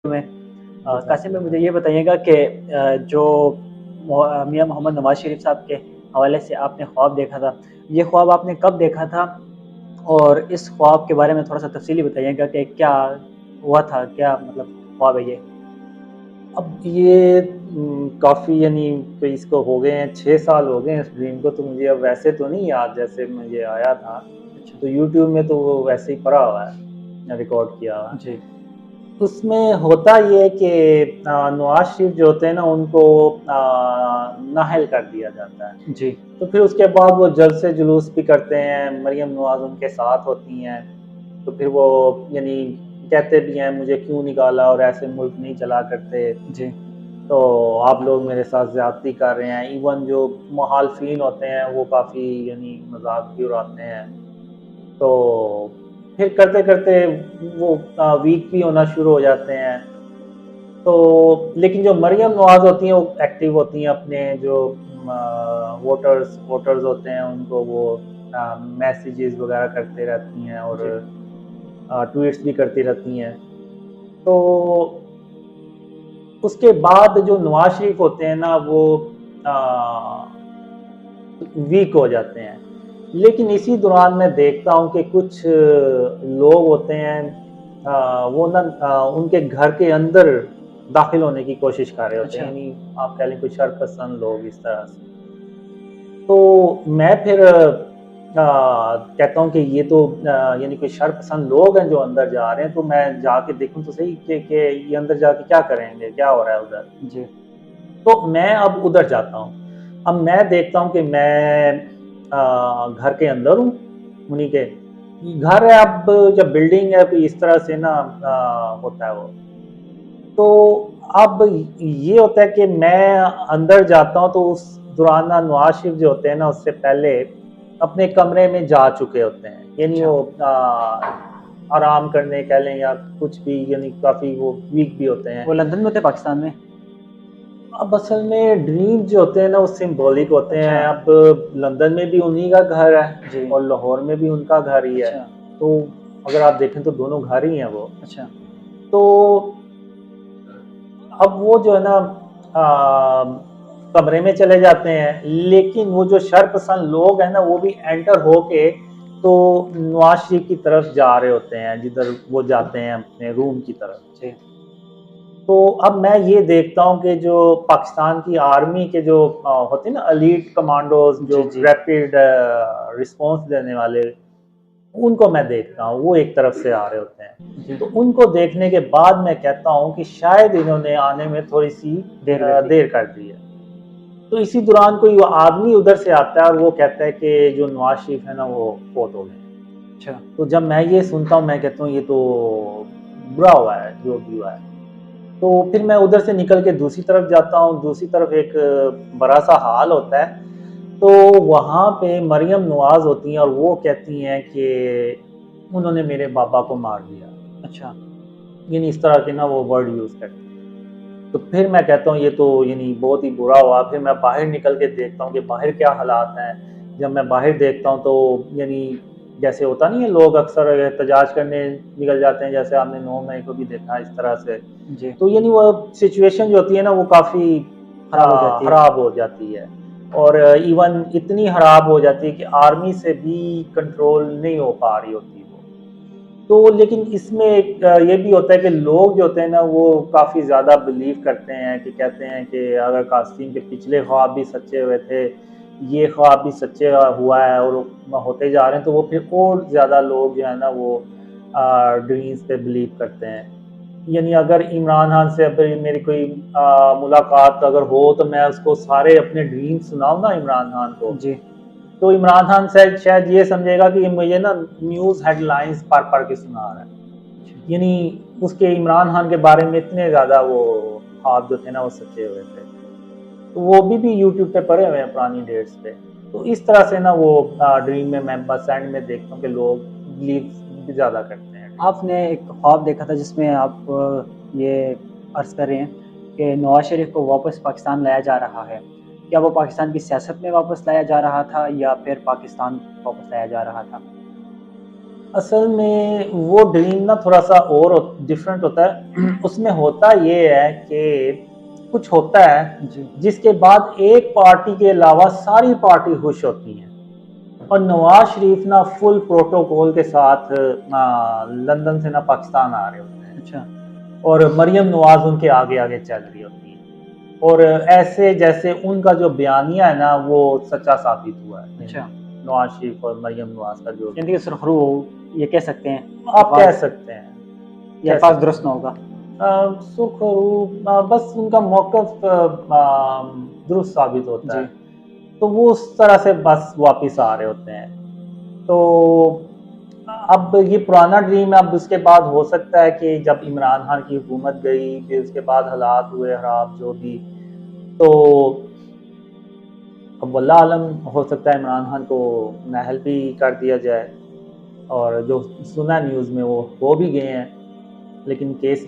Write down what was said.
میں قاسم میں جزاک مجھے یہ بتائیے گا کہ جو میاں محمد نواز شریف صاحب کے حوالے سے آپ نے خواب دیکھا تھا، یہ خواب آپ نے کب دیکھا تھا؟ اور اس خواب کے بارے میں تھوڑا سا تفصیلی بتائیے گا کہ کیا ہوا تھا، کیا مطلب خواب ہے یہ؟ اب یہ کافی یعنی کوئی اس کو ہو گئے ہیں 6 سال ہو گئے ہیں اس ڈریم کو، تو مجھے اب ویسے تو نہیں یاد جیسے مجھے آیا تھا، اچھا تو یوٹیوب میں تو وہ ویسے ہی پڑا ہوا ہے، ریکارڈ کیا ہوا ہے۔ جی اس میں ہوتا یہ ہے کہ نواز شریف جو ہوتے ہیں نا ان کو نااہل کر دیا جاتا ہے، جی تو پھر اس کے بعد وہ جلسے جلوس بھی کرتے ہیں، مریم نواز ان کے ساتھ ہوتی ہیں، تو پھر وہ یعنی کہتے بھی ہیں مجھے کیوں نکالا اور ایسے ملک نہیں چلا کرتے، جی تو آپ لوگ میرے ساتھ زیادتی کر رہے ہیں۔ ایون جو مخالفین ہوتے ہیں وہ کافی یعنی مذاق بھی اڑاتے ہیں، تو پھر کرتے کرتے وہ ویک بھی ہونا شروع ہو جاتے ہیں۔ تو لیکن جو مریم نواز ہوتی ہیں وہ ایکٹیو ہوتی ہیں، اپنے جو ووٹرز ہوتے ہیں ان کو وہ میسیجز وغیرہ کرتے رہتی ہیں اور جی ٹویٹس بھی کرتی رہتی ہیں۔ تو اس کے بعد جو نواز شریف ہوتے ہیں نا وہ ویک ہو جاتے ہیں، لیکن اسی دوران میں دیکھتا ہوں کہ کچھ لوگ ہوتے ہیں وہ نا ان کے گھر کے اندر داخل ہونے کی کوشش کر رہے ہوتے ہیں، اچھا یعنی آپ کہہ لیں کچھ شر پسند لوگ اس طرح سے۔ تو میں پھر کہتا ہوں کہ یہ تو یعنی کوئی شر پسند لوگ ہیں جو اندر جا رہے ہیں، تو میں جا کے دیکھوں تو صحیح کہ یہ اندر جا کے کیا کریں گے، کیا ہو رہا ہے ادھر۔ جی تو میں اب ادھر جاتا ہوں، اب میں دیکھتا ہوں کہ میں گھر کے اندر ہوں، انہی کے گھر ہے، اب جب بلڈنگ ہے کوئی اس طرح سے نا ہوتا ہے وہ، تو اب یہ ہوتا ہے کہ میں اندر جاتا ہوں تو اس دوران نواز شریف جو ہوتے ہیں نا اس سے پہلے اپنے کمرے میں جا چکے ہوتے ہیں، یعنی اچھا وہ آرام کرنے کہہ لیں یا کچھ بھی، یعنی کافی وہ ویک بھی ہوتے ہیں۔ وہ لندن میں ہوتے پاکستان میں؟ اب اصل میں ڈریم جو ہوتے ہیں نا وہ سمبولک ہوتے اچھا ہیں، اب لندن میں بھی انہی کا گھر ہے جی اور لاہور میں بھی ان کا گھر ہی ہے، اچھا تو اگر آپ دیکھیں تو دونوں گھر ہی ہیں وہ۔ اچھا تو اب وہ جو ہے نا کمرے میں چلے جاتے ہیں، لیکن وہ جو شر پسند لوگ ہیں نا وہ بھی انٹر ہو کے تو نواز شریف کی طرف جا رہے ہوتے ہیں، جدھر وہ جاتے ہیں اپنے روم کی طرف۔ جی تو اب میں یہ دیکھتا ہوں کہ جو پاکستان کی آرمی کے جو ہوتے ہیں نا ایلیٹ کمانڈوز جو جی جی ریپڈ رسپانس دینے والے، ان کو میں دیکھتا ہوں وہ ایک طرف سے آ رہے ہوتے ہیں، جی تو ان کو دیکھنے کے بعد میں کہتا ہوں کہ شاید انہوں نے آنے میں تھوڑی سی دیر کر دی دیر کر دی ہے۔ تو اسی دوران کوئی آدمی ادھر سے آتا ہے اور وہ کہتا ہے کہ جو نواز شریف ہے نا وہ فوت ہو گئے۔ اچھا تو جب میں یہ سنتا ہوں میں کہتا ہوں یہ تو برا ہوا ہے جو بھی ہوا ہے، تو پھر میں ادھر سے نکل کے دوسری طرف جاتا ہوں، دوسری طرف ایک بڑا سا ہال ہوتا ہے، تو وہاں پہ مریم نواز ہوتی ہیں اور وہ کہتی ہیں کہ انہوں نے میرے بابا کو مار دیا، اچھا یعنی اس طرح کے نا وہ ورڈ یوز کرتے ہیں۔ تو پھر میں کہتا ہوں یہ تو یعنی بہت ہی برا ہوا، پھر میں باہر نکل کے دیکھتا ہوں کہ باہر کیا حالات ہیں۔ جب میں باہر دیکھتا ہوں تو یعنی جیسے ہوتا نہیں ہے لوگ اکثر احتجاج کرنے نکل جاتے ہیں، جیسے آپ نے 9 مئی کو بھی دیکھا اس طرح سے، جی تو یعنی وہ سچویشن جو ہوتی ہے نا وہ کافی خراب ہو جاتی ہے خراب ہو جاتی ہے، اور ایون اتنی خراب ہو جاتی ہے کہ آرمی سے بھی کنٹرول نہیں ہو پا رہی ہوتی وہ۔ تو لیکن اس میں ایک یہ بھی ہوتا ہے کہ لوگ جو ہوتے ہیں نا وہ کافی زیادہ بلیو کرتے ہیں، کہ کہتے ہیں کہ اگر قاسم کے پچھلے خواب بھی سچے ہوئے تھے، یہ خواب بھی سچے ہوا ہے اور ہوتے جا رہے ہیں، تو وہ پھر اور زیادہ لوگ جو ہے نا وہ ڈرینز پہ بلیو کرتے ہیں۔ یعنی اگر عمران خان سے ابھی میری کوئی ملاقات اگر ہو تو میں اس کو سارے اپنے ڈریم سناؤں نا عمران خان کو، جی تو عمران خان شاید یہ سمجھے گا کہ یہ مجھے نا نیوز ہیڈ لائنز پڑھ پڑھ کے سنا رہا ہے، اچھا یعنی اس کے عمران خان کے بارے میں اتنے زیادہ وہ خواب جو تھے نا وہ سچے ہوئے تھے، تو وہ بھی یوٹیوب پہ پڑے ہوئے ہیں پرانی ڈیٹس پہ۔ تو اس طرح سے نا وہ ڈریم میں بس اینڈ میں دیکھتا ہوں کہ لوگ بلیو زیادہ کرتے ہیں آپ نے ایک خواب دیکھا تھا جس میں آپ یہ عرض کر رہے ہیں کہ نواز شریف کو واپس پاکستان لایا جا رہا ہے، کیا وہ پاکستان کی سیاست میں واپس لایا جا رہا تھا یا پھر پاکستان واپس لایا جا رہا تھا؟ اصل میں وہ ڈریم نا تھوڑا سا اور ڈفرینٹ ہوتا ہے. اس میں ہوتا یہ ہے کہ کچھ ہوتا ہے جی جس کے بعد ایک پارٹی کے علاوہ ساری پارٹی خوش ہوتی ہیں، اور نواز شریف نا فل پروٹوکول کے ساتھ لندن سے نا پاکستان آ رہے ہوتے ہیں، اچھا اور مریم نواز ان کے آگے آگے چل رہی ہوتی ہے، اور ایسے جیسے ان کا جو بیانیہ ہے نا وہ سچا ثابت ہوا ہے. اچھا نواز شریف اور مریم نواز کا جو یعنی کہ سرخرو یہ کہہ سکتے ہیں آپ کہہ سکتے ہیں، یہ الفاظ درست نہ ہوگا. سرخرو بس ان کا موقف درست ثابت ہوتا ہے، جی تو وہ اس طرح سے بس واپس آ رہے ہوتے ہیں. تو اب یہ پرانا ڈریم ہے. اب اس کے بعد ہو سکتا ہے کہ جب عمران خان کی حکومت گئی پھر اس کے بعد حالات ہوئے خراب جو بھی، تو اب واللہ عالم ہو سکتا ہے عمران خان کو نااہل بھی کر دیا جائے، اور جو سنا نیوز میں وہ ہو بھی گئے ہیں، لیکن کیس